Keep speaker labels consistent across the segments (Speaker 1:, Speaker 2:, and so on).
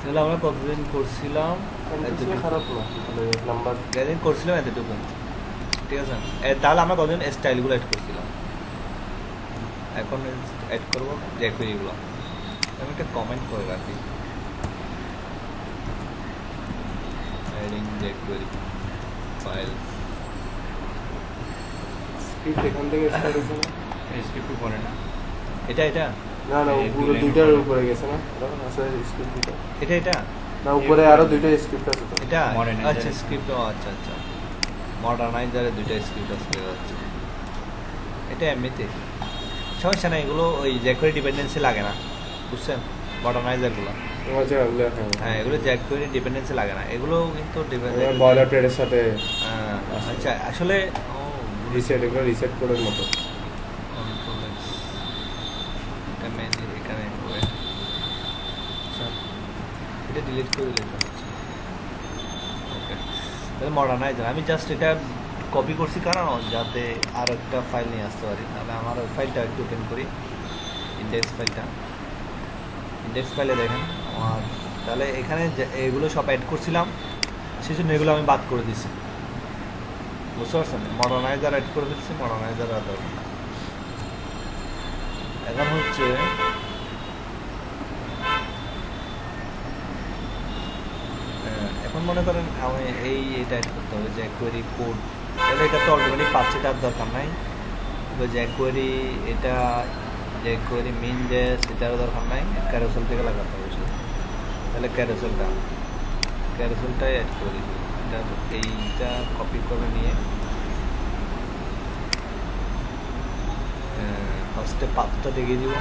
Speaker 1: তাহলে আমরা কতদিন করছিলাম?
Speaker 2: খারাপ না নাম্বার
Speaker 1: যেদিন করছিলাম এতটুকু, ঠিক আছে। তাহলে আমরা কতদিন স্টাইলগুলো অ্যাড করছিলাম, এখন অ্যাড করবো জ্যাকুয়ারিগুলো। আমি একটা কমেন্ট করে রাখি, অ্যাডিং জ্যাকুয়ারি ফাইল।
Speaker 2: স্ক্রিপ্ট এখান থেকে স্টার্ট হচ্ছে না,
Speaker 3: এই স্ক্রিপ্ট পড়ে না
Speaker 1: এটা এটা
Speaker 2: না না পুরো দুইটার উপরে গেছে না, আচ্ছা স্ক্রিপ্ট দুটো
Speaker 1: এটা এটা
Speaker 2: না, উপরে আরো দুইটা স্ক্রিপ্ট আছে তো।
Speaker 1: এটা
Speaker 3: Modernizer
Speaker 1: আচ্ছা স্ক্রিপ্ট, আচ্ছা আচ্ছা, মডার্নাইজারে দুইটা স্ক্রিপ্ট আছে যাচ্ছে। এটা এমনিতে সমস্যা না, এগুলো ওই জ্যাকুয়ারি ডিপেন্ডেন্সি লাগে না, বুঝছেন? মডার্নাইজারগুলো,
Speaker 2: আচ্ছা
Speaker 1: হ্যাঁ এগুলো জ্যাকুয়ারি ডিপেন্ডেন্সি লাগে না, এগুলো কিন্তু
Speaker 2: বয়লার প্লেটের সাথে
Speaker 1: আচ্ছা আসলে
Speaker 2: রিসেট, এগুলো রিসেট কোডের মতো।
Speaker 1: এখানে এটা ডিলিট করে দিলে ওকে। তাহলে মডার্নাইজার আমি জাস্ট এটা কপি করছি কারণ যাতে আর একটা ফাইল নিয়ে আসতে পারি। তাহলে আমার ওই ফাইলটা একটু ওপেন করি, ইন্ডেক্স ফাইলটা। ইন্ডেক্স ফাইলে দেখেন আমার, তাহলে এখানে এগুলো সব অ্যাড করছিলাম, সেই জন্য এগুলো আমি বাদ করে দিচ্ছি, বুঝতে পারছেন? মডার্নাইজার অ্যাড করে দিচ্ছি, মডার্নাইজার আর দরকার। এখন হচ্ছে এখন মনে করেন আমি এটা অ্যাড করতে হবে জ্যাকুয়ারি কোড, তাহলে এটা তো অটোমেটিক পাচ্ছে, এটার দরকার নাই। জ্যাকুয়ারি এটা জ্যাকুয়ারি মিন ড্যাশ এটারও দরকার নাই, ক্যারোসেল থেকে লাগাতে হবে শুধু। তাহলে ক্যারোসেলটাই অ্যাড করে দিবি। এটা এইটা কপি করে নিয়ে ফার্স্টে পাথটা দেখিয়ে দিব,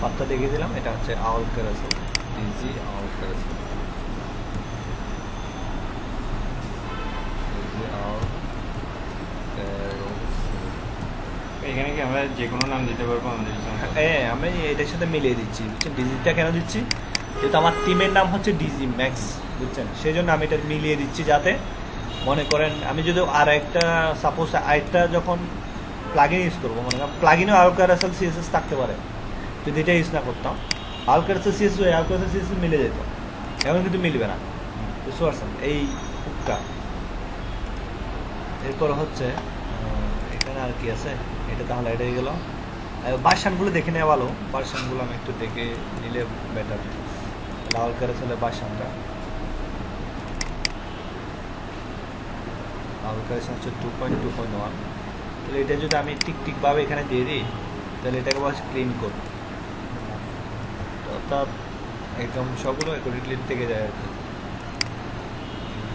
Speaker 1: পাথটা দেখিয়ে দিলাম। এটা হচ্ছে আউল ক্যারোসেল, ডিজি আউল ক্যারোসেল, ডিজি আউল
Speaker 3: এখানে কি আমরা যে কোনো নাম দিতে পারবো আমাদের ইচ্ছা মতো?
Speaker 1: হ্যাঁ আমি এটার সাথে মিলিয়ে দিচ্ছি, বুঝছেন? ডিজিটা কেন দিচ্ছি, যেহেতু আমার টিমের নাম হচ্ছে ডিজি ম্যাক্স, বুঝছেন? সেই জন্য আমি এটা মিলিয়ে দিচ্ছি, যাতে মনে করেন আমি যদি আর একটা সাপোজ আরেকটা যখন প্লাগইন ইউজ করবো, মনে করেন প্লাগইনও আউল ক্যারোসেল সিএসএস থাকতে পারে, যদি এটা ইউজ না করতাম আউল ক্যারোসেল সিএসএস আউল ক্যারোসেল সিএসএস মিলে যেত, এখন কিন্তু মিলবে না, বুঝতে পারছেন? এই হুকটা। এরপর হচ্ছে এখানে আর কি আছে, এটা তাহলে এটাই গেল। বাসানগুলো দেখে নেওয়া ভালো, বাসানগুলো আমি একটু দেখে নিলে বেটার। লাল ক্যারোসেলে বাসানটা লাল ক্যারোসেল হচ্ছে 2.2.1। তাহলে এটা যদি আমি ঠিকভাবে এখানে দিয়ে দিই, তাহলে এটাকে বলা ক্লিন কোড, অর্থাৎ একদম সবগুলো ডিলিট থেকে যায় আর কি।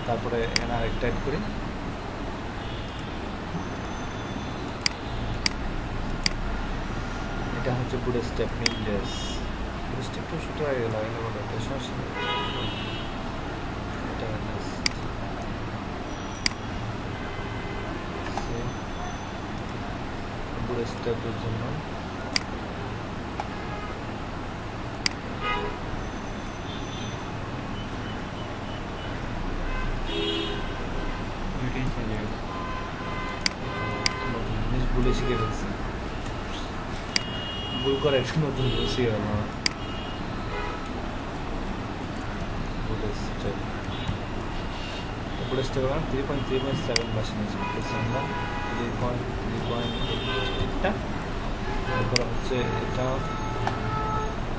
Speaker 1: তারপরে এখানে আরেকটা অ্যাড করি, এটা হচ্ছে বুটস্ট্র্যাপ মিনডেস। বুটস্ট্র্যাপ তো ছোট হয়ে গেল, এগুলো বলে তো সমস্যা নেই। এটা বুটস্ট্র্যাপের জন্য
Speaker 3: দুইটাই চেঞ্জ হয়ে গেছে।
Speaker 1: নতুন জিনিস ভুলে শিখে ফেলছি, ভুল করে একটা নতুন জিনিস শিখে গেল। বুটস্ট্র্যাপ 3.3.7 ভার্সন ইউজ করতেছি আমরা, 3.3.8টা। তারপরে হচ্ছে এটা,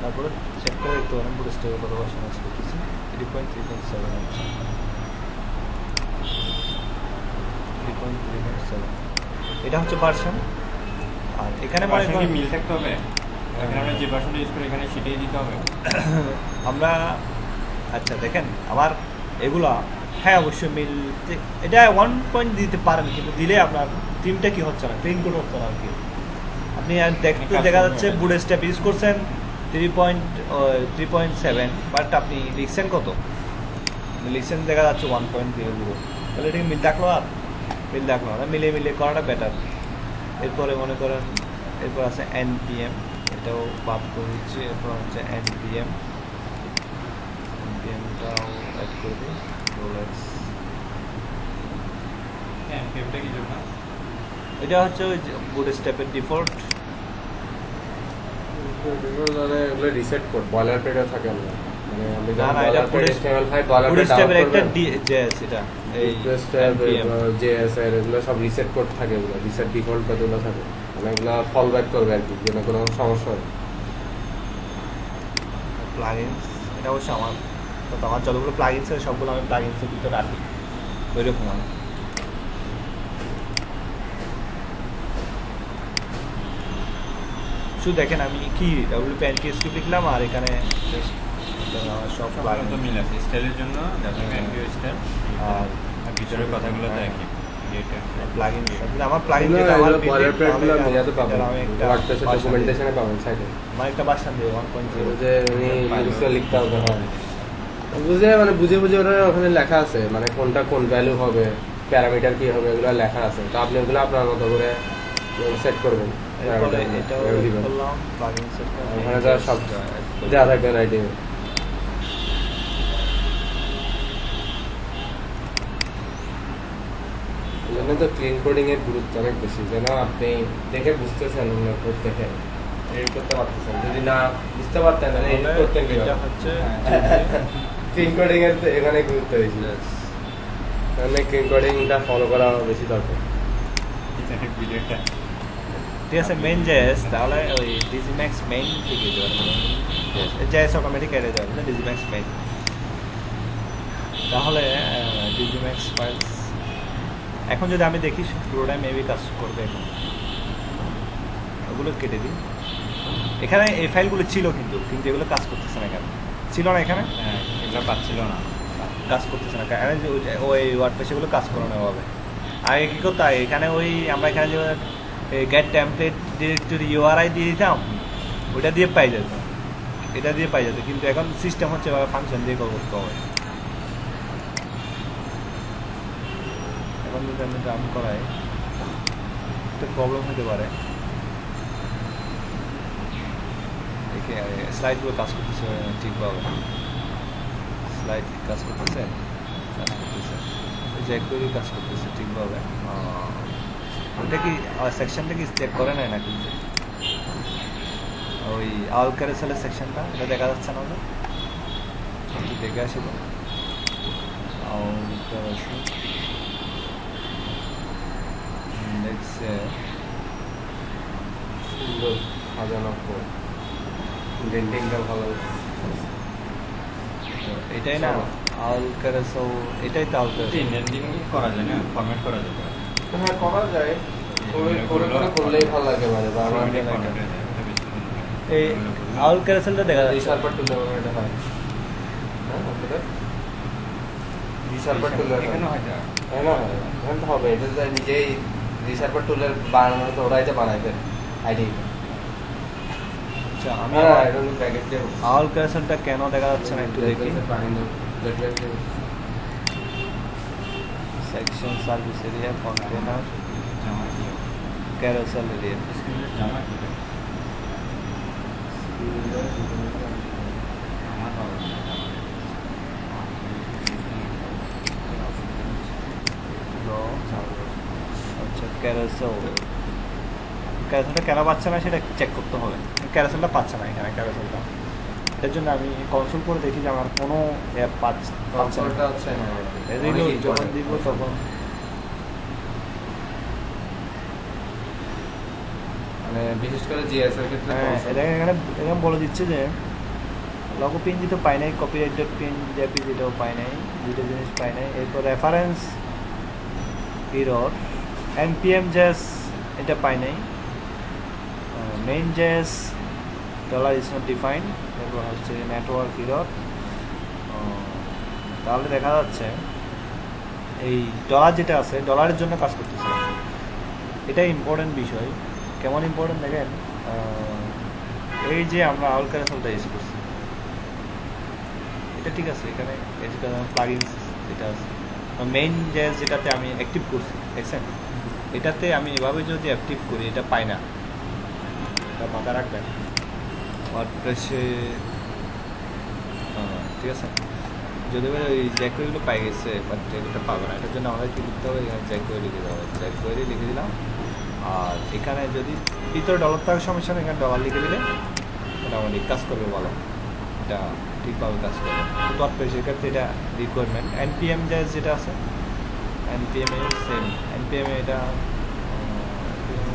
Speaker 1: তারপরে চেক করে দেখতে পারেন বুটস্ট্র্যাপের কত ভার্সন ইউজ করতেছি, 3.3.7 হচ্ছে 3.3.7, এটা হচ্ছে ভার্সন। আর এখানে মনে করেন
Speaker 3: মিল থাকতে হবে, এখানে আমরা যে ভার্সনটা ইউজ করি এখানে সেটাই দিতে হবে
Speaker 1: আমরা। আচ্ছা দেখেন আমার এগুলা, হ্যাঁ অবশ্যই মিল, এটা 1 পয়েন্ট দিতে পারেন, কিন্তু দিলে আপনার টিমটা কি হচ্ছে না, ক্লিন কোড হচ্ছে না আর কি। আপনি দেখতে দেখা যাচ্ছে বুটস্ট্র্যাপ ইউজ করছেন 3.7, বাট আপনি লিখছেন কত, লিখছেন দেখা যাচ্ছে 1.0। তাহলে এটাকে মিল থাকলো, আর মিল থাকলো না, মিলে করাটা বেটার। এরপরে মনে করেন এরপর আছে npm, এটাও বাদ করে দিচ্ছি। এরপর হচ্ছে npmটাও অ্যাড করে দিই, রোলেক্স।
Speaker 3: হ্যাঁ ফেভটা কি জন্য?
Speaker 1: এটা হচ্ছে ওই বুটস্ট্র্যাপের ডিফল্ট
Speaker 2: মানে এগুলো রিসেট কোড বয়লার প্লেটে থাকে না, মানে আমি
Speaker 1: না না এটা ফুড স্টেপের একটা জেএস এটা এই
Speaker 2: জেএস এর এগুলো সব রিসেট কোড থাকে, এগুলো রিসেট ডিফল্ট কতগুলো থাকে, মানে এগুলো ফল ব্যাক করবে আর কি, যেন কোনো সমস্যা হয়।
Speaker 1: প্লাগইনস এটা অবশ্য আমার তো আমার যতগুলো প্লাগইনস আছে সবগুলো আমি প্লাগইনসের ভিতরে রাখি ওইরকম আমি। শুধু দেখেন আমি কি WPNTScript লিখলাম আর এখানে just আমার সব
Speaker 3: প্লাগইন তো মিল আছে স্টাইলের জন্য WPNQ স্টাইল
Speaker 1: আর
Speaker 3: আর ভিতরের কথাগুলো তো একই এটা
Speaker 1: প্লাগইন আমার প্লাগইন
Speaker 2: এগুলো
Speaker 1: যেটা আমার
Speaker 2: বয়লার প্লেটগুলো মিলাতে পাবেন,
Speaker 1: আমি একটা
Speaker 2: ওয়ার্ডপ্রেসের ডকুমেন্টেশনে পাবেন সাইডে।
Speaker 1: আমার একটা ভার্সন দিয়ে 1.0
Speaker 2: যে উনি ইউজটা লিখতে হবে, হ্যাঁ বুঝে মানে বুঝে ওরা ওখানে লেখা আছে, মানে কোনটা কোন ভ্যালু হবে, প্যারামিটার কি হবে, এগুলো লেখা আছে। তো আপনি ওগুলো আপনার মতো করে সেট করবেন,
Speaker 1: এরপরে এটাও করলাম প্লাগইন সেট
Speaker 2: ওখানে যা সব দেওয়া থাকবে রাইটিং। জন্য তো ক্লিন কোডিং এর গুরুত্ব অনেক বেশি, যেন আপনি দেখে বুঝতেছেন অন্য কোড দেখে এডিট করতে পারতেছেন। যদি না বুঝতে পারতেন তাহলে এডিট করতেন কি?
Speaker 1: এটা হচ্ছে
Speaker 2: ক্লিন কোডিং এর তো এখানে গুরুত্ব বেশি, মানে ক্লিন কোডিংটা ফলো করা বেশি দরকার।
Speaker 3: ভিডিওটা
Speaker 1: ঠিক আছে মেইন জেএস, তাহলে ওই ডিজিম্যাক্স মেইন লিখে দেবেন, জেএস অটোমেটিক এড়ে যাবে না ডিজিম্যাক্স মেইন। তাহলে ডিজিম্যাক্স ফাইলস এখন যদি আমি দেখি পুরোটাই মেবি কাজ করবে। এখন ওগুলো কেটে দিই। এখানে এই ফাইলগুলো ছিল কিন্তু এগুলো কাজ করতেছে না, কেন ছিল না এখানে?
Speaker 3: হ্যাঁ এগুলো পাচ্ছিল না,
Speaker 1: কাজ করতেছে না কারণ ওই ওয়ার্ডপ্রেসে এগুলো কাজ করে না হবে। আগে কী করতো এখানে ওই আমরা এখানে যে গেট টেমপ্লেট ডিরেক্টরি ইউআরআই দিয়ে দিতাম, ওইটা দিয়ে পাই যেত, এটা দিয়ে পাই যেত, কিন্তু এখন সিস্টেম হচ্ছে ফাংশন দিয়ে করতে হবে। এখন যদি আমি রান করাই একটা প্রবলেম হতে পারে, দেখে স্লাইডগুলো কাজ করতেছে ঠিকভাবে, স্লাইড কাজ করতেছে জ্যাকোয়েরি কাজ করতেছে ঠিকভাবে। ওটা কি সেকশনটা কি চেক করে নেয় নাকি? ওই আল ক্যারেসেলের সেকশনটা এটা দেখা যাচ্ছে না, ওটা একটু দেখে আসি তো। আল ক্যারেসেল দেখছে
Speaker 2: সুন্দর সাজানো কোড, ডেন্টিংটা ভালো।
Speaker 1: এটাই না আল ক্যারেসেল, এটাই তো আল ক্যারেসেল।
Speaker 3: ইন্ডেন্টিং করা যায় না, ফরম্যাট করা যায়।
Speaker 2: হ্যাঁ করা যায়, করলেই ভালো লাগে। মানে
Speaker 1: এই আল ক্যারেসেলটা দেখা যাচ্ছে
Speaker 2: রিসার্ভার টুলে এটা হয়, হ্যাঁ আপনাদের রিসার্ভার টুলে
Speaker 3: এখানে হয় না,
Speaker 2: হ্যাঁ না এখানে তো হবে। এটা নিজেই রিসার্ভার টুলের বানানো, তো ওরাই তো বানাইতে আইডি।
Speaker 1: আচ্ছা আমি
Speaker 2: এটা প্যাকেজ দিয়ে
Speaker 1: আল ক্যারেসেলটা কেন দেখা যাচ্ছে না একটু দেখি। Section service area container carousel area আচ্ছা ক্যারেসেলটা কেন পাচ্ছে না সেটা চেক করতে হবে। ক্যারেসেলটা পাচ্ছে না এখানে, ক্যারেসেলটা এর জন্য আমি কনসোল করে দেখি যে আমার কোনো অ্যাপ পাচ্ছে না। যখন দিব তখন
Speaker 2: মানে বিশেষ করে জিএস এর ক্ষেত্রে
Speaker 1: এটা এখানে বলে দিচ্ছে যে লগো পিন যেটা পাই নাই, কপিরাইটেড পিন জেপি যেটাও পাই নাই, দুটো জিনিস পাই নাই। এরপর রেফারেন্স এরর, npm জেস এটা পাই নাই, main JS dollar is not defined, এরপর হচ্ছে নেটওয়ার্ক এরর। তাহলে দেখা যাচ্ছে এই ডলার যেটা আছে ডলারের জন্য কাজ করতেছে, এটাই ইম্পর্টেন্ট বিষয়। কেমন ইম্পর্টেন্ট দেখেন, এই যে আমরা আল ক্যারেসেলটা ইউজ করছি, এটা ঠিক আছে, এখানে প্লাগইনস যেটা আছে মেইন যেটাতে আমি অ্যাক্টিভ করছি দেখছেন, এটাতে আমি এভাবে যদি অ্যাক্টিভ করি এটা পাই না, এটা মাথায় রাখবেন। ওয়ার্ডপ্রেসে ঠিক আছে, যদি ওই জ্যাকোয়েরিগুলো পাই গেছে বাট এটা পাবে না, এটার জন্য আমাদের কী লিখতে হবে, এখানে জ্যাকোয়েরি লিখে দেওয়া হবে, জ্যাকোয়েরি লিখে দিলাম। আর এখানে যদি ভিতরে ডলার থাকার সমস্যা নেই, এখানে ডলার লিখে দিলে অটোমেটিক কাজ করবে ভালো, এটা ঠিকভাবে কাজ করবে। ডট পেজের ক্ষেত্রে এটা রিকোয়ারমেন্ট। এনপিএম যেটা আছে, এনপিএম এ সেম, এনপিএম এটা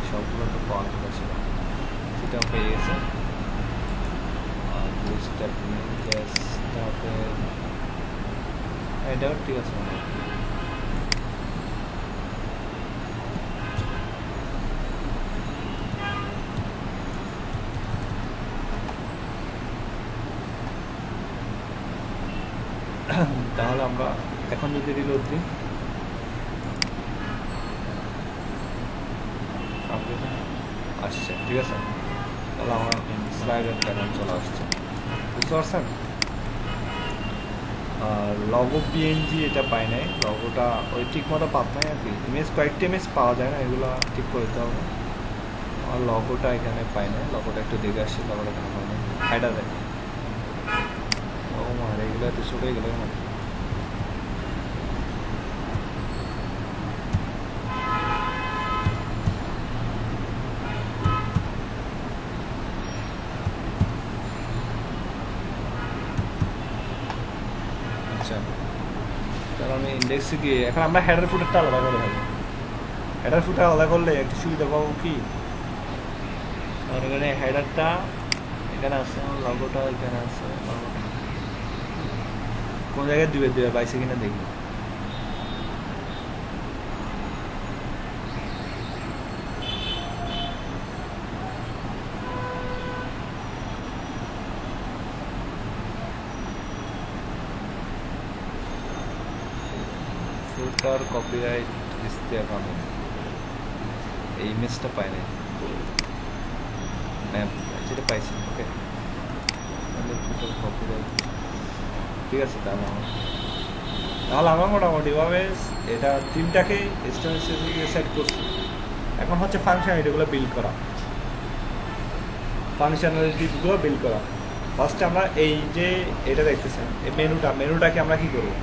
Speaker 1: সবগুলো তো পাওয়ার কথা ছিল, সেটাও পেয়ে গেছে। আর এটাও ঠিক আছে মনে হয়। তাহলে আমরা এখন যদি রিলোড দিই, আসছে, ঠিক আছে। তাহলে আমার স্লাইডার প্যাটার্ন চলে আসছে, বুঝতে পারছেন। আর লগো পিএনজি এটা পাই নাই, লগোটা ওই ঠিক মতো পাত নাই আর কি, ইমেজ কয়েকটা ইমেজ পাওয়া যায় না, এগুলো ঠিক করে দিতে হবে। আর লগোটা এখানে পাই নাই, লগোটা একটু দেখে আসছি, লগোটা কেন পাই নাই, হাইডা দেয়। ও মার, এগুলো এত ছোটো হয়ে গেলো আমার। তাহলে আমি ইন্ডেক্সে গিয়ে এখন আমরা হেডার ফুটারটা আলাদা করে থাকি। হেডার ফুটার আলাদা করলে একটু সুবিধা পাবো কি, আর এখানে হেডারটা এখানে আছে, আমার লগোটা এখানে আছে, কোন জায়গায় দুয়ে পাইছে কিনা দেখি। ফুটার কপিরাইট ইস্তেয়া পাবো, এই ইমেজটা পাই নাই, যেটা পাইছি। ওকে, ফুটার কপিরাইট ঠিক আছে। তাহলে আমরা মোটামুটিভাবে এটা তিনটাকে সেট করছি। এখন হচ্ছে ফাংশনালিটিগুলো বিল্ড করা, ফাংশনালিটিগুলো বিল্ড করা। ফার্স্টে আমরা এই যে এটা দেখতেছেন, এই মেনুটাকে আমরা কি করবো,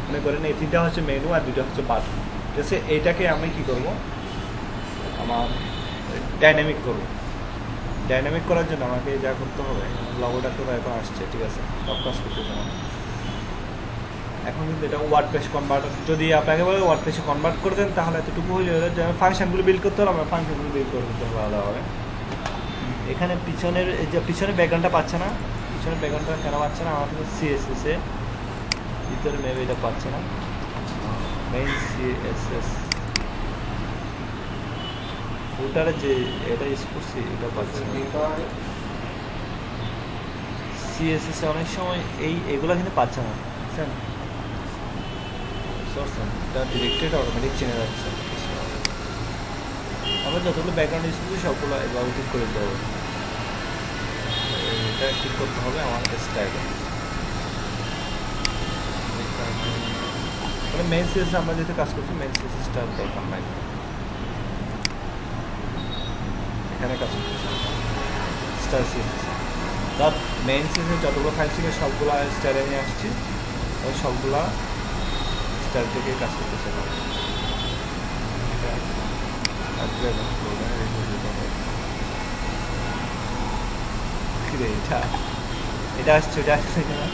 Speaker 1: মনে করেন এই তিনটা হচ্ছে মেনু আর দুইটা হচ্ছে বাটন, ঠিক আছে। এইটাকে আমি কি করব, আমার ডাইনামিক করব। ডাইনামিক করার জন্য আমাকে যা করতে হবে, লগোটা তো এখন আসছে, ঠিক আছে, সব কাজ করতেছে না। এখন কিন্তু এটা ওয়ার্ডপ্রেস কনভার্ট, যদি আপনাকে বলে ওয়ার্ডপ্রেসে কনভার্ট করে দেন তাহলে এতটুকু হয়ে যাবে যে ফাংশনগুলো বিল্ড করতে হলে আমরা ফাংশনগুলো বিল্ড করে দিতে হবে আলাদাভাবে। এখানে পিছনের যে পিছনের ব্যাকগ্রাউন্ডটা পাচ্ছে না, পিছনের ব্যাকগ্রাউন্ডটা কেন পাচ্ছে না, আমার কিন্তু সিএসএসে ভিতরে মেবি এটা পাচ্ছে না, মেইন সিএসএস ফুটারে যে এটা ইউজ করছি এটা পাচ্ছে না। সিএসএস অনেক সময় এগুলো কিন্তু পাচ্ছে না, বুঝছেন। এটা ডিরেক্টেড অটোমেটিক চেনে যাচ্ছে। আমরা যতগুলো ব্যাকগ্রাউন্ড ইউজ করছি সবগুলো এভাবে ঠিক করে দিতে হবে, এটা ঠিক করতে হবে আমার স্টাইলে। মানে মেইন সিএসএস আমরা যেহেতু কাজ করছি, মেইন সিএসএসটা দরকার নাই, এখানে কাজ করতেছি স্টার সিএসএস। তার মেইন সিএসএস যতগুলো ফাইল ছিল সবগুলো স্টারে নিয়ে আসছি, সবগুলা স্টার থেকে কাজ করতেছে। এটা আসছে, এটা আসছে কিনা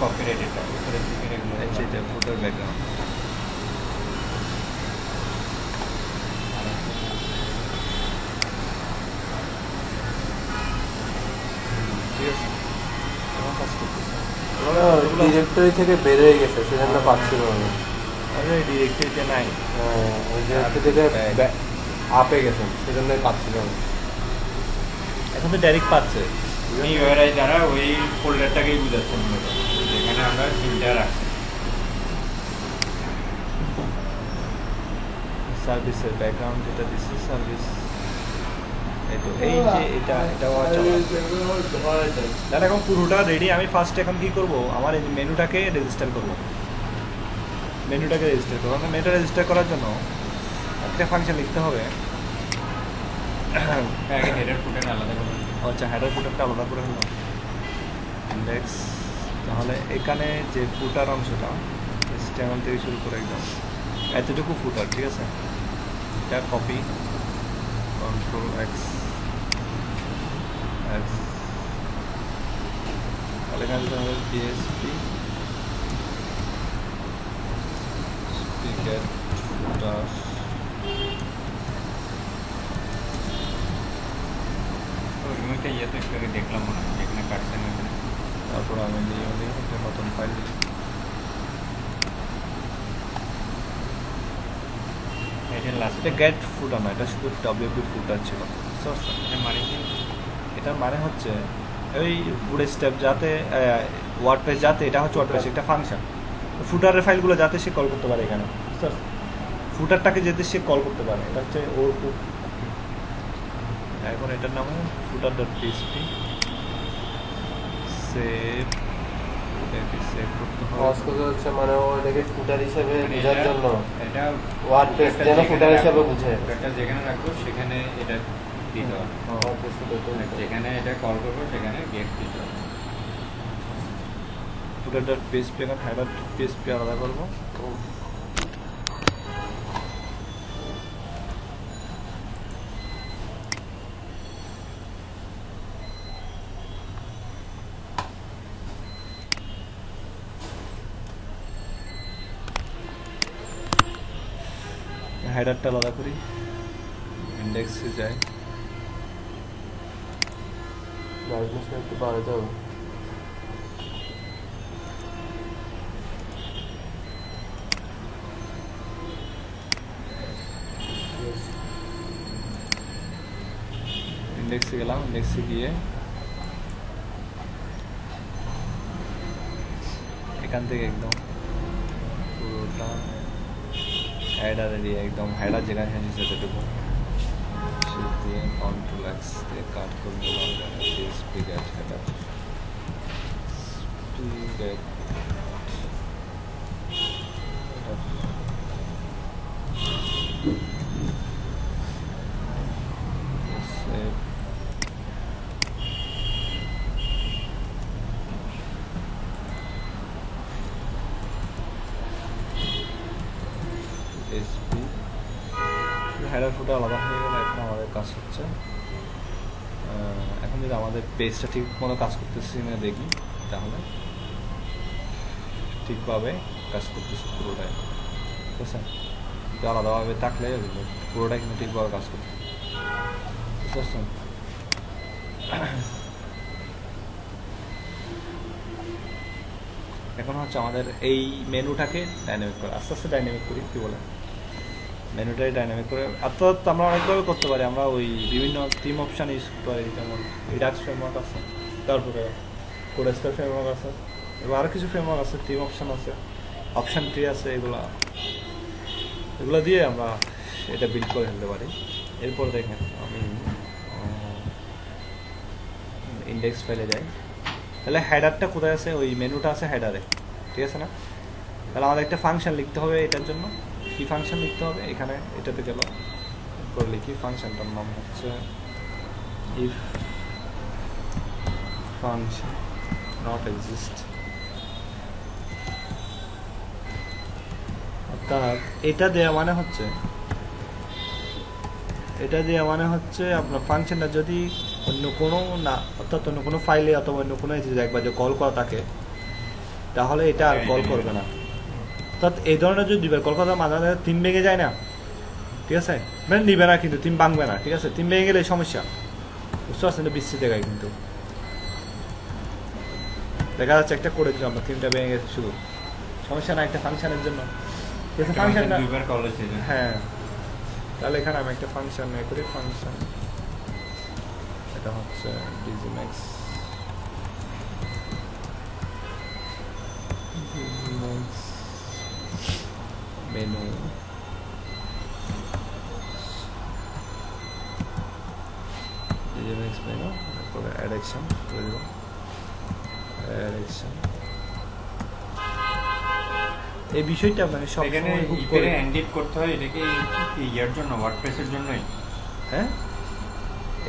Speaker 3: কপিরাইট, এটা
Speaker 1: ফুটার ব্যাকগ্রাউন্ড। ঠিক আছে, আমার কাজ করতেছে।
Speaker 2: ডিরেক্টরি থেকে বের হয়ে গেছে, সেজন্য পাচ্ছিল না।
Speaker 1: আরে ডিরেক্টরিতে নাই,
Speaker 2: ওই ডিরেক্টরি থেকে আপে গেছে, সেজন্যই পাচ্ছিল না।
Speaker 1: এখন তো ডাইরেক্ট পাচ্ছে।
Speaker 3: ইউআরআই দ্বারা ওই ফোল্ডারটাকেই বুঝাচ্ছেন, যেখানে আমরা ফিল্টার রাখছি।
Speaker 1: সার্ভিসের ব্যাকগ্রাউন্ড যেটা দিচ্ছে সার্ভিস, এই যে এটা এখন পুরোটা রেডি। আমি ফার্স্ট এখন কি করব, আমার এই মেনুটাকে রেজিস্টার করব। মেনুটা রেজিস্টার করার জন্য একটা ফাংশন লিখতে হবে।
Speaker 3: আগে হেডার ফুটার আলাদা করে,
Speaker 1: আচ্ছা হেডার ফুটারটা আলাদা করে হলো ইন্ডেক্স। তাহলে এখানে যে ফুটার অংশটা স্ট্যামেল থেকে শুরু করে একদম এতটুকু ফুটার, ঠিক আছে। এটা কপি Control X X তাহলে এখানে দিতে হবে PSP get footer
Speaker 3: ওইটা ইয়েতে একটু আগে দেখলাম মনে হয় যেখানে কাটছেন ওখানে।
Speaker 1: তারপর আমি নিয়ে একটা নতুন ফাইল দিই
Speaker 3: এটা লাস্টে
Speaker 1: এটা গেট ফুটার না, এটা শুধু WP ফুটার ছিল।
Speaker 3: এটা মানে কি?
Speaker 1: এটার মানে হচ্ছে ওই পুরো স্টেপ যাতে ওয়ার্ডপ্রেস যাতে এটা হচ্ছে ওয়ার্ডপ্রেস একটা ফাংশন, ফুটারের ফাইলগুলো যাতে সে কল করতে পারে এখানে, ফুটারটাকে যাতে সে কল করতে পারে, এটা হচ্ছে ওর এখন এটার নাম ফুটার ডট পিএসপি সেভ সেভ করতে
Speaker 2: পজ
Speaker 1: হবে।
Speaker 2: করতে হচ্ছে মানে ও এটাকে ফুটার হিসেবে
Speaker 3: মানে
Speaker 2: বোঝার
Speaker 3: এটা-
Speaker 2: জন্য
Speaker 3: এটা
Speaker 2: ওয়ার্ডপ্রেস
Speaker 3: এটা
Speaker 2: যেন
Speaker 3: যেখানে
Speaker 2: ফুটার হিসেবে
Speaker 3: রাখবো,
Speaker 2: বুঝে।
Speaker 3: ফুটারটা যেখানে রাখবো সেখানে এটা দিতে হবে।
Speaker 2: ওয়ার্ডপ্রেস ফুটারটা
Speaker 3: আর যেখানে এটা কল করবো সেখানে গেট দিতে হবে।
Speaker 1: ফুটার ডট পিএসপি এখন হেডার পিএসপি আলাদা করবো। হেডারটা আলাদা করি, ইন্ডেক্সে যাই,
Speaker 2: ব্রাইটনেসটা একটু বাড়াতে হবে।
Speaker 1: ইন্ডেক্সে গেলাম, ইন্ডেক্সে গিয়ে এখান থেকে একদম পুরোটা হেডারে দিয়ে একদম হেডার যেখানে সেখানে সেটুকু দিয়ে কন্ট্রোল এক্স দিয়ে কাট করে দিলাম, PSP get header get save SP header footer আলাদা হয়ে গেলে এখন আমাদের কাজ হচ্ছে এখন যদি আমাদের পেজটা ঠিক মতো কাজ করতেছি না দেখি তাহলে ঠিকভাবে কাজ করতেছি পুরোটাই, ঠিক আছে? কিন্তু আলাদাভাবে থাকলে পুরোটাই কিন্তু ঠিকভাবে কাজ করতে, বুঝতে পারছেন? এখন হচ্ছে আমাদের এই মেনুটাকে ডাইনামিক করে আস্তে আস্তে ডাইনামিক করি, কী বলে মেনুটাই ডাইনামিক করে। অর্থাৎ আমরা অনেকভাবে করতে পারি, আমরা ওই বিভিন্ন থিম অপশান ইউজ করতে পারি, যেমন রিডাক্স ফ্রেমওয়ার্ক আছে, তারপরে কোডেস্টার ফ্রেমওয়ার্ক আছে, এবার আরও কিছু ফ্রেমওয়ার্ক আছে, থিম অপশান আছে, অপশান ট্রি আছে, এগুলো দিয়ে আমরা এটা বিল্ড করে ফেলতে পারি। এরপর দেখেন আমি ইন্ডেক্স ফাইলে যাই, তাহলে হেডারটা কোথায় আছে? ওই মেনুটা আছে হেডারে, ঠিক আছে না? তাহলে আমাদের একটা ফাংশন লিখতে হবে এটার জন্য। কি ফাংশন লিখতে হবে? এখানে এটাতে গেল এরপর লিখি, ফাংশনটার নাম হচ্ছে ইফ ফাংশন নট এক্সিস্ট, অর্থাৎ এটা দেওয়া মানে হচ্ছে আপনার ফাংশনটা যদি অন্য কোনো না, অর্থাৎ অন্য কোনো ফাইলে অথবা অন্য কোনো একবার যে কল করা থাকে তাহলে এটা আর কল করবে না। অর্থাৎ এই ধরনের যদি দুইবার কল করা মাঝে মাঝে থিম ভেঙে যায় না, ঠিক আছে? মানে নিবে না কিন্তু, থিম ভাঙবে না, ঠিক আছে? থিম ভেঙে গেলে সমস্যা, বুঝতে পারছেন? এটা বিশ্রী দেখায় কিন্তু দেখা যাচ্ছে একটা করে দিলাম আমরা, থিমটা ভেঙে গেছে, শুধু সমস্যা না, একটা ফাংশনের জন্য, ঠিক আছে? ফাংশনটা
Speaker 3: দুইবার কল হয়েছে।
Speaker 1: হ্যাঁ, তাহলে এখানে আমি একটা ফাংশন নিয়ে করি, ফাংশন এটা হচ্ছে ডিজিম্যাক্স মেনু ডিজিম্যাক্স মেনু, তারপরে অ্যাডেকশন করে দেবো, অ্যাডেকশন এই বিষয়টা মানে সব
Speaker 3: এখানে
Speaker 1: সময় খুব
Speaker 3: ইপেরে
Speaker 1: করে,
Speaker 3: এন্ডিট করতে হয়, এটা কি ইয়ার জন্য ওয়ার্ডপ্রেসের জন্যই?
Speaker 1: হ্যাঁ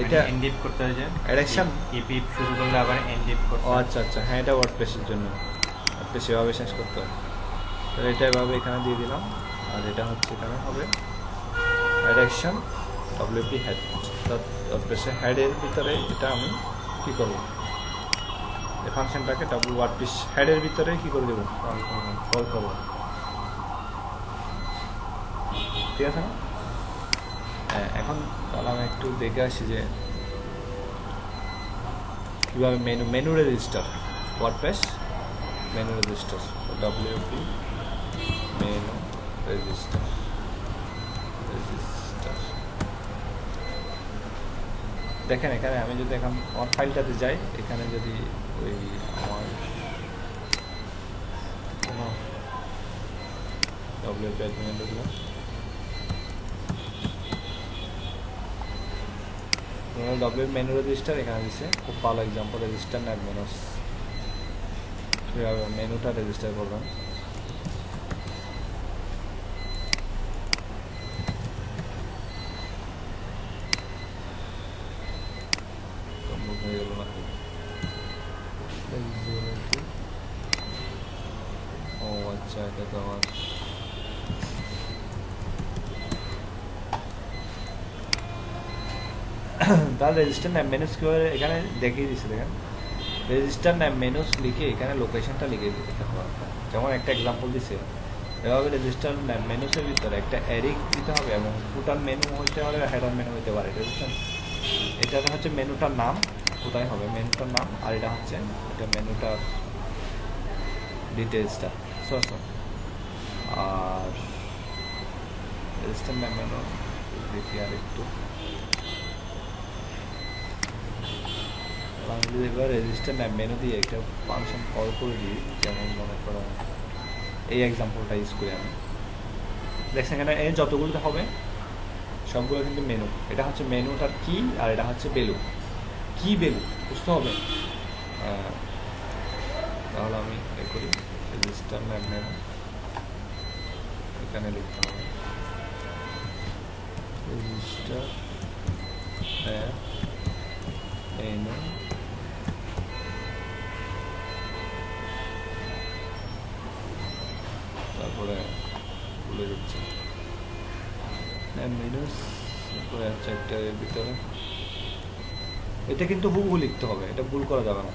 Speaker 1: এটা
Speaker 3: এন্ডিট করতে হয় যে
Speaker 1: অ্যাডেকশন
Speaker 3: ইপি শুরু করলে আবার এন্ডিট করতে
Speaker 1: ও
Speaker 3: হয়।
Speaker 1: আচ্ছা আচ্ছা, হ্যাঁ এটা ওয়ার্ডপ্রেসের জন্য, আপনি সেভাবে শেষ করতে হয়। তাহলে এটা এভাবে এখানে দিয়ে দিলাম, আর এটা হচ্ছে এখানে হবে অ্যাডেকশন WP হেড, ওয়ার্ডপ্রেসে হেডের ভিতরে এটা আমি কি করব, এই ফাংশনটাকে ওয়ার্ডপ্রেস হেডের ভিতরে কি করে দেবো, কল করব। ঠিক আছে না? হ্যাঁ, এখন তাহলে আমি একটু দেখে আসি যে কীভাবে menu register, WordPress menu register, WP menu register. দেখেন এখানে আমি যদি এখন আমার ফাইলটাতে যাই, এখানে যদি ওই আমার কোনো WP অ্যাডমিন ঢুকলাম, WP মেনু রেজিস্টার এখানে দিচ্ছে, খুব ভালো এক্সাম্পল, রেজিস্টার নেট মেনুস, কীভাবে মেনুটা রেজিস্টার করবেন। হয়ে গেল নাকি? ও আচ্ছা, এটা তো আমার তার রেজিস্টার নেম মেনুস কীভাবে এখানে দেখিয়ে দিচ্ছে। দেখেন রেজিস্টার নেম মেনুস লিখে এখানে লোকেশনটা লিখে দিতে হবে। যেমন একটা এক্সাম্পল দিচ্ছে, এভাবে রেজিস্টার নেম মেনুসের ভিতরে একটা অ্যারিক দিতে হবে এবং ফুটার মেনু হইতে পারে, হেডার মেনু হইতে পারে। বুঝছেন? এটা হচ্ছে মেনুটার নাম, কোথায় হবে মেনুটার নাম, আর এটা হচ্ছে এটা মেনুটার ডিটেলসটা। আর রেজিস্টার নেম মেনু দেখি আর একটু, আমি যদি এবার রেজিস্টার নেম মেনু দিয়ে একটা ফাংশন কল করে দিই, যেমন মনে করো এই এক্সাম্পলটা ইউজ করি আমি, দেখছেন এখানে এই যতগুলো হবে সবগুলো কিন্তু মেনু। এটা হচ্ছে মেনুটার কি, আর এটা হচ্ছে ভ্যালু, কি ভ্যালু বুঝতে হবে। তাহলে আমি এ করি রেজিস্টার নেম মেনু, এখানে লিখতে হবে রেজিস্টার নেম মেনু, তারপরে ভুলে যাচ্ছে মেনুস, তারপরে একটা এর ভিতরে এটা কিন্তু হুবহু লিখতে হবে, এটা ভুল করা যাবে না।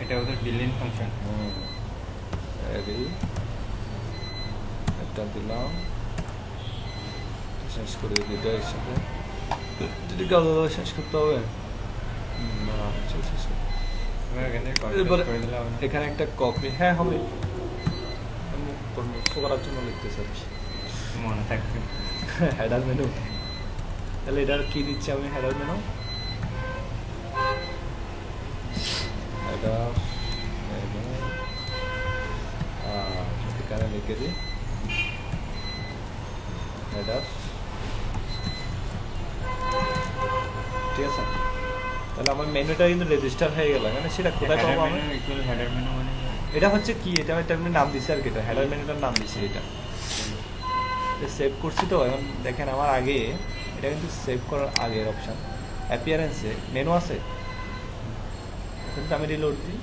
Speaker 3: এটা ওদের বিলিং ফাংশন।
Speaker 1: একটা দিলাম, শেষ করে দিই দুটো একসাথে, যদি কাজ শেষ করতে হবে না, শেষ এখানে একটা কপি, হ্যাঁ হবে, করার জন্য লিখতেছে
Speaker 3: মনে থাকবে
Speaker 1: হেডার মেনু। তাহলে এটার কি দিচ্ছি আমি, হেডার মেনু, হেডার মেনু, আর এখানে লিখে দিই হেডার। ঠিক আছে, তাহলে আমার মেনুটা কিন্তু রেজিস্টার হয়ে গেল। মানে সেটা কোথায় পাবো আমি,
Speaker 3: হেডার মেনু মানে
Speaker 1: এটা হচ্ছে কি, এটা একটা নাম দিচ্ছি আর কি, এটা হেডার মেনুটার নাম দিচ্ছি। এটা সেভ করছি তো, এখন দেখেন আমার আগে এটা কিন্তু সেভ করার আগের অপশান অ্যাপিয়ারেন্সে মেনু আছে, কিন্তু আমি রিলোড দিই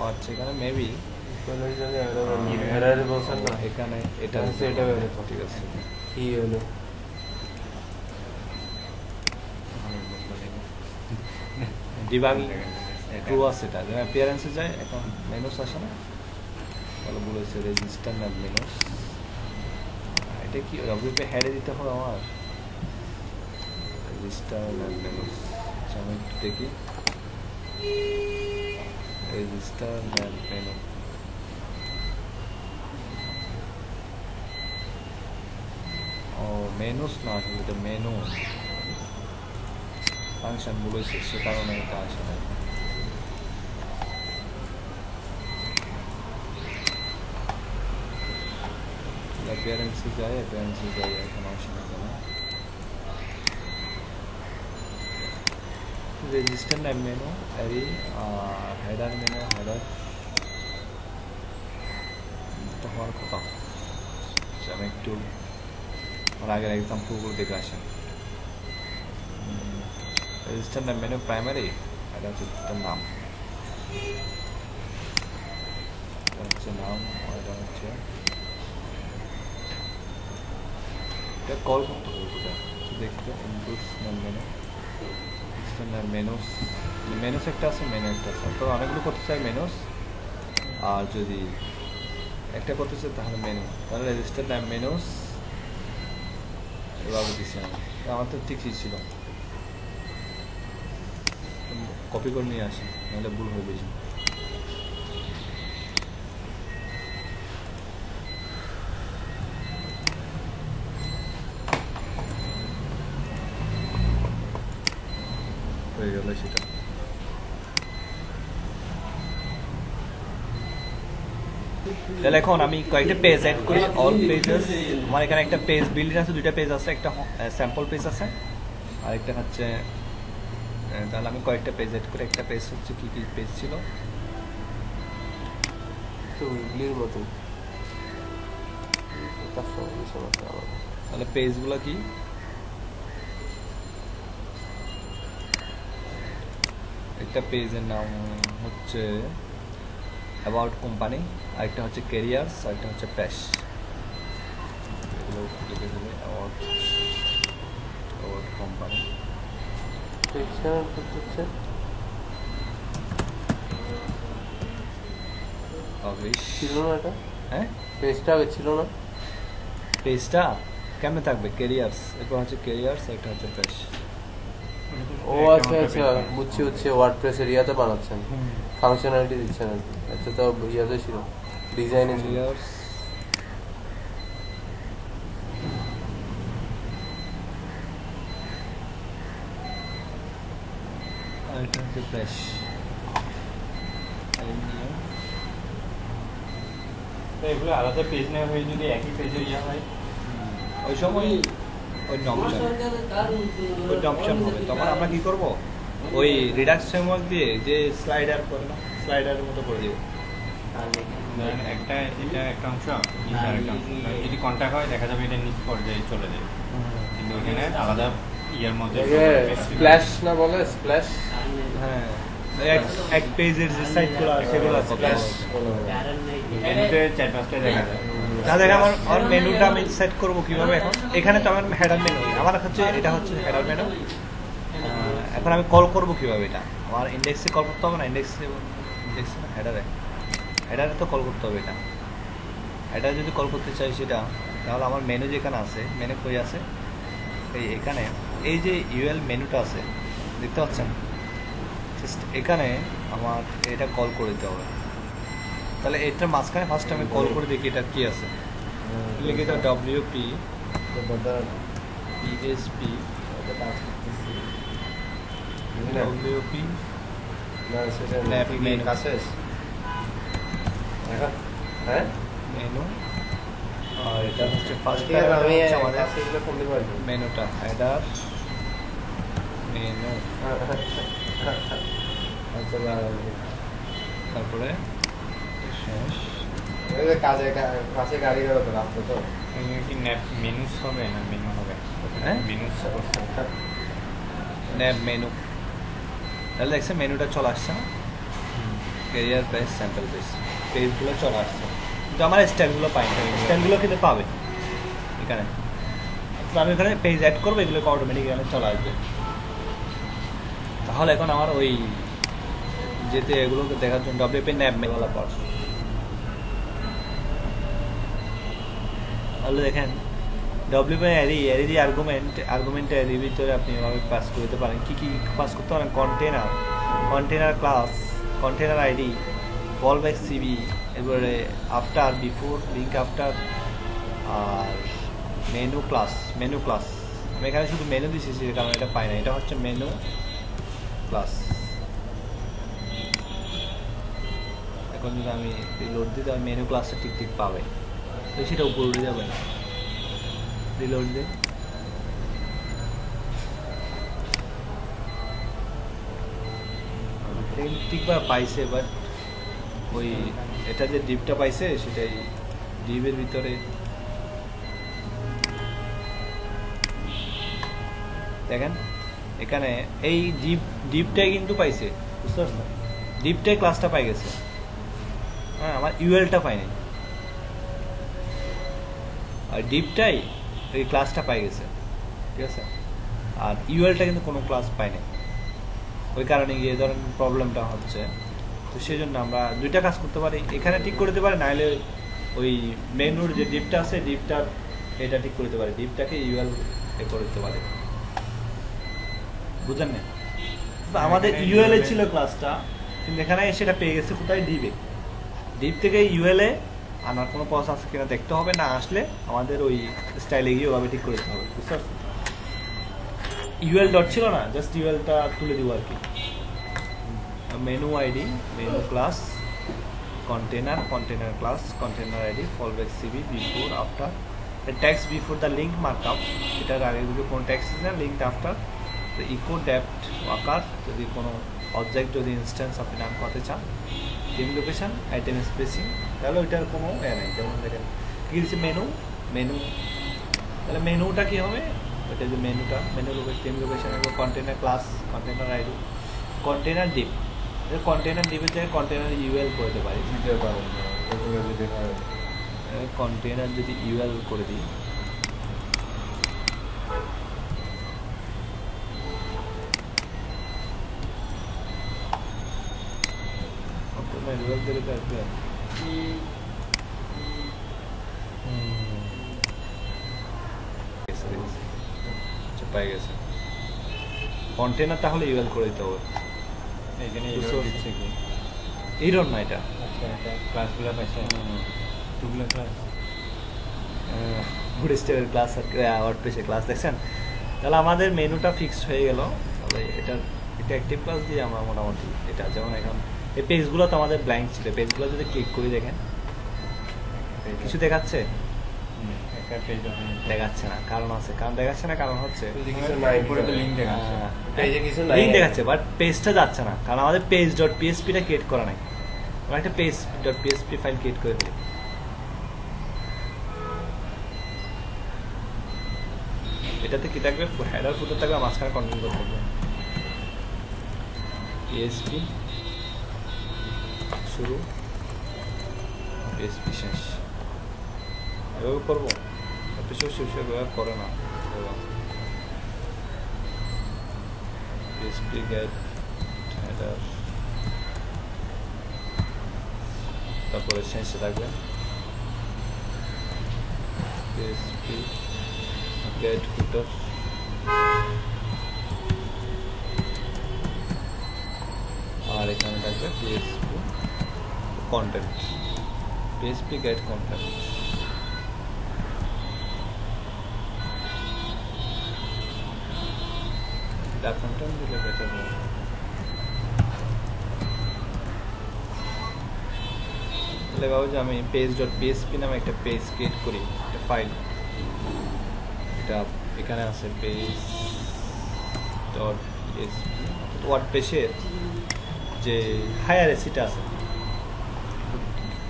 Speaker 1: আচ্ছা, এখানে মেবি এখানে এটা ঠিক আছে।
Speaker 2: কি হলো
Speaker 1: ডিবাগিং ট্রু আছে, এটা অ্যাপিয়ারেন্সে যায়, এখন মেনুস আসে না, তাহলে বলেছে রেজিস্টার নেম মেনুস। এটা কি WP হেডে দিতে হবে আমার, রেজিস্টার নেম মেনুস। আচ্ছা আমি একটু দেখি, রেজিস্টার নেম মেনু, ও মেনুস না, আসলে এটা মেনু ফাংশন বলেছে, সে কারণে এটা আসে না। অ্যাপিয়ারেন্সে যাই, এখন আসে না কেন, রেজিস্টার নেম মেনু অ্যারি, আর হেডার মেনু, হেডার হওয়ার কথা। আমি একটু আমার আগের এক্সাম্পলগুলো দেখে আসেন। রেজিস্টার নেম মেনু প্রাইমারি, এটা হচ্ছে তার নাম, এটা হচ্ছে নাম, এটা হচ্ছে এটা কল করতে হবে কোথায় দেখতে ইনপুটস নন মেনু স্ট্যান্ডার্ড মেনুস মেনুস একটা আছে মেনু একটা আছে তো অনেকগুলো করতে চাই মেনুস আর যদি একটা করতে চাই তাহলে মেনু তাহলে রেজিস্টার নাম মেনুস এভাবে দিচ্ছি আমি আমার তো ঠিকই ছিল কপি করে নিয়ে আসি নাহলে ভুল হয়ে বেশি হয়ে গেল সেটা তাহলে এখন আমি কয়েকটা পেজ অ্যাড করি অল পেজেস আমার এখানে একটা পেজ বিল্ডিং আছে দুইটা পেজ আছে একটা স্যাম্পল পেজ আছে আর একটা হচ্ছে তাহলে আমি কয়েকটা পেজ অ্যাড করি একটা পেজ হচ্ছে কি কি পেজ ছিল
Speaker 2: তো উইগলির মতো
Speaker 1: তাহলে পেজগুলো কি একটা পেজের নাম হচ্ছে অ্যাবাউট কোম্পানি আরেকটা হচ্ছে ক্যারিয়ার্স আরেকটা হচ্ছে প্যাশ এগুলো লিখে দিলে অ্যাবাউট কোম্পানি
Speaker 2: ছিল না এটা
Speaker 1: হ্যাঁ
Speaker 2: পেজটা আগে ছিল না
Speaker 1: পেজটা কেমনে থাকবে ক্যারিয়ার্স এরপর হচ্ছে ক্যারিয়ার্স একটা হচ্ছে প্যাশ
Speaker 2: ও আচ্ছা আচ্ছা বুঝছি হচ্ছে ওয়ার্ডপ্রেস এরিয়াতে বানাচ্ছেন ফাংশনালিটি দিচ্ছেন আর কি আচ্ছা তো ইয়াতে ছিল ডিজাইনে ছিল
Speaker 1: ক্যারিয়ার্স আর এটা হচ্ছে প্যাশ
Speaker 3: তো এগুলো আলাদা পেজ নেওয়া হয়ে যদি একই পেজে ইয়ে হয়
Speaker 1: ওই সময় ওই অপশন হবে তখন আমরা কি করব ওই রিডাক্স ফ্রেমওয়ার্ক দিয়ে যে স্লাইডার করে না স্লাইডারের মতো করে দিব
Speaker 3: ধরেন একটা এটা একটা অংশ নিচে আরেকটা অংশ যদি কন্টাক্ট হয় দেখা যাবে এটা নিচ পর্যায়ে চলে যায় কিন্তু ওখানে আলাদা ইয়ের মধ্যে
Speaker 2: স্প্ল্যাশ না বলে স্প্ল্যাশ
Speaker 1: হ্যাঁ এক পেজের যে সাইটগুলো আছে সেগুলো আছে
Speaker 3: মেনুতে 4-5টা দেখা যায়
Speaker 1: তাহলে আমার মেনুটা আমি সেট করব কিভাবে এখন এখানে তো আমার হেডার মেনু আমার হচ্ছে এটা হচ্ছে হেডার মেনু এখন আমি কল করব কিভাবে এটা আমার ইন্ডেক্সে কল করতে হবে না ইন্ডেক্সে হেডারে তো কল করতে হবে এটা হেডারে যদি কল করতে চাই সেটা তাহলে আমার মেনু যেখানে আছে মেনু কই আছে এখানে এই যে ইউএল মেনুটা আছে দেখতে পাচ্ছেন এখানে আমার এটা কল করে দিতে হবে তাহলে এটার মাঝখানে ফার্স্ট আমি কল করে দেখি এটা কি আছে লিখে দাও WP ESP WP মেনু
Speaker 2: হ্যাঁ
Speaker 1: মেনু আর এটা হচ্ছে ফার্স্ট
Speaker 2: আমি
Speaker 1: আমাদের
Speaker 2: এগুলো খুলতে পারবো
Speaker 1: মেনুটা হেডার মেনু তারপরে শেষ
Speaker 2: কাজে কাছে গাড়ি বেরোতো রাস্তা তো
Speaker 3: এখানে কি মেনুস হবে না মেনু হবে
Speaker 1: হ্যাঁ?
Speaker 3: মেনুস
Speaker 1: ন্যাব মেনু তাহলে দেখছে মেনুটা চলে আসছে না ক্যারিয়ার পেজ স্যাম্পল পেজগুলো চলে আসছে কিন্তু আমার স্টাইলগুলো পাই না স্টাইলগুলো কিন্তু পাবে এখানে তো আমি এখানে পেজ অ্যাড করবো এগুলোকে অটোমেটিক এখানে চলে আসবে তাহলে এখন আমার ওই যেতে এগুলোকে দেখার জন্য WP ন্যাব মেনুওয়ালা পার তাহলে দেখেন WP অ্যারি দিয়ে আর্গুমেন্ট অ্যারির ভিতরে আপনি এভাবে পাস করে দিতে পারেন কি পাস করতে পারেন container class container ID callback CB এরপরে আফটার বিফোর লিঙ্ক আফটার আর মেনু ক্লাস আমি এখানে শুধু মেনু দিচ্ছি যে কারণ এটা পাই না এটা হচ্ছে মেনু ক্লাস এখন যদি আমি রিলোড দিই তাহলে মেনু ক্লাসটা ঠিক পাবে তো সেটা উপরে উঠে যাবে রিলোড দিয়ে ঠিকভাবে পাইছে বাট ওই এটা যে ডিপটা পাইছে সেটাই ডিপের ভিতরে দেখেন এখানে এই ডিপটাই কিন্তু পাইছে বুঝতে পারছেন ডিপটাই ক্লাসটা পাই গেছে হ্যাঁ আমার ইউএলটা পাইনি আর ডিপটাই এই ক্লাসটা পাই গেছে, ঠিক আছে, আর ইউএলটা কিন্তু কোনো ক্লাস পাই নাই, ওই কারণে গিয়ে ধরেন প্রবলেমটা হচ্ছে। তো সেই জন্য আমরা দুইটা কাজ করতে পারি, এখানে ঠিক করে দিতে পারি, নাহলে ওই মেনুর যে ডিপটা আছে ডিপটার এটা ঠিক করে দিতে পারি, ডিপটাকে ইউএল এ করে দিতে পারি, বুঝলেন না? আমাদের ইউএল এ ছিল ক্লাসটা, কিন্তু এখানে সেটা পেয়ে গেছে কোথায়, ডিপে। ডিপ থেকে ইউএল এ আনার কোনো প্রসেস আছে কিনা দেখতে হবে, না আসলে আমাদের ওই স্টাইলে গিয়ে ওভাবে ঠিক করে দিতে হবে, বুঝতে পারছেন? ইউএল ডট ছিল না, জাস্ট ইউএলটা তুলে দিব আর কি। Menu ID, menu class, container, container class, container id, fallback cv, before, after, the text before the link markup, এটার আগে যদি কোনো টেক্সট আছে না, লিঙ্ক আফটার, তো ইকো ডেপ্ট ওয়াকার, যদি কোনো অবজেক্ট যদি ইনস্ট্যান্স আপনি নাম করতে চান, টিম লোকেশন, আইটেম স্পেসিং, তাহলে ওইটার কোনো নেই। যেমন দেখেন কী দিচ্ছে মেনু, মেনু, তাহলে মেনুটা কী হবে, ওইটা যে মেনুটা, menu location, team location, container class, container ID, container div, container ডিপের জায়গায় কন্টেনার ইউএল করতে পারি, কন্টেনার যদি ইউএল করে দিই, ইউএল দিলে তো আসবে, পাই গেছে কন্টেনার, তাহলে ইউএল করে দিতে হবে।
Speaker 3: এখানে এরর দিচ্ছে কি?
Speaker 1: এরর না এটা,
Speaker 3: আচ্ছা, এটা ক্লাসগুলো পাইছে, টুগুলো ক্লাস,
Speaker 1: বুটস্ট্র্যাপের ক্লাস আর ওয়ার্ডপ্রেসের ক্লাস দেখছেন। তাহলে আমাদের মেনুটা ফিক্সড হয়ে গেল। তাহলে এটা অ্যাক্টিভ ক্লাস দিয়ে আমরা মোটামুটি এটা, যেমন এখন এই পেজগুলো তো আমাদের ব্ল্যাঙ্ক ছিল, পেজগুলো যদি ক্লিক করি দেখেন কিছু দেখাচ্ছে,
Speaker 3: একটা পেজ
Speaker 1: দেখাচ্ছে না, কারণ আছে, কারণ দেখাচ্ছে না, কারণ হচ্ছে
Speaker 3: উপরে তো লিংক দেখাচ্ছে,
Speaker 2: পেজে কিছু নাই,
Speaker 1: লিঙ্ক দেখাচ্ছে, বাট পেজটা যাচ্ছে না, কারণ আমাদের পেজ ডট পিএসপিটা ক্রিয়েট করা নাই। আমরা একটা page dot PSP file create করে দিই, এটাতে কি থাকবে, হেডার ফুটার থাকবে, মাঝখানে কন্টেন্ট করতে হবে, পিএসপি শুরু, পিএসপি শেষ, এভাবে করবো। এপিসোড শেষে ব্যবহার করে না, পিএসপি গেট হেডার, তারপরে শেষে থাকবে পিএসপি গেট ফুটার, আর এখানে থাকবে PSP content, PSP get content. Content দিলে বেটার হবে। তাহলে ভাবো যে আমি পেজ ডট পিএসপি নামে একটা পেজ ক্রিয়েট করি, একটা ফাইল, এটা এখানে আছে পেজ ডট পিএসপি, ওয়ার্ডপ্রেসের যে হায়ারেসিটা আছে,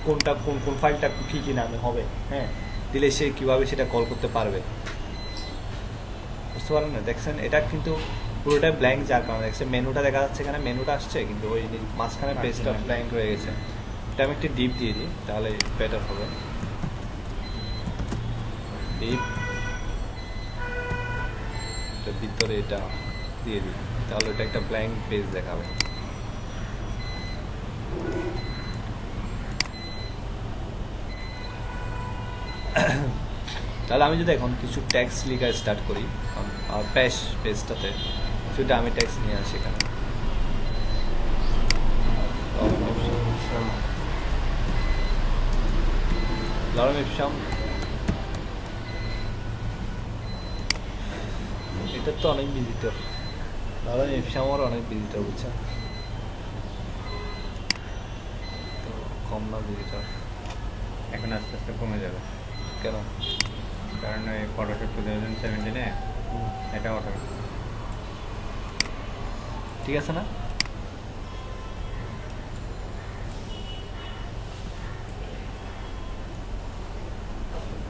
Speaker 1: কোনটা কোন কোন ফাইলটা কী কী নামে হবে, হ্যাঁ, দিলে সে কীভাবে সেটা কল করতে পারবে, বুঝতে পারেন না? দেখছেন এটা কিন্তু পুরোটাই ব্ল্যাঙ্ক, যার কারণে দেখছেন মেনুটা দেখা যাচ্ছে, এখানে মেনুটা আসছে কিন্তু ওই মাঝখানে পেজটা ব্ল্যাঙ্ক হয়ে গেছে। এটা আমি একটি ডিপ দিয়ে দিই, তাহলে বেটার হবে। ডিপ ভিতরে এটা দিয়ে দিই, তাহলে এটা একটা ব্ল্যাঙ্ক পেজ দেখাবে। তাহলে আমি যদি এখন কিছু ট্যাক্স লেখা স্টার্ট করি, আর পেজটাতে সেটা আমি ট্যাক্স নিয়ে আসি এখানে, লরম ইপসাম, এটার তো অনেক ভিজিটর, লরম ইপসামর অনেক ভিজিটর, বুঝছেন তো, কম না ভিজিটর,
Speaker 3: এখন আস্তে আস্তে কমে যাবে।
Speaker 1: কেন?
Speaker 3: কারণ ওই ফটোশপ 2017 এটা অটো
Speaker 1: ঠিক আছে না?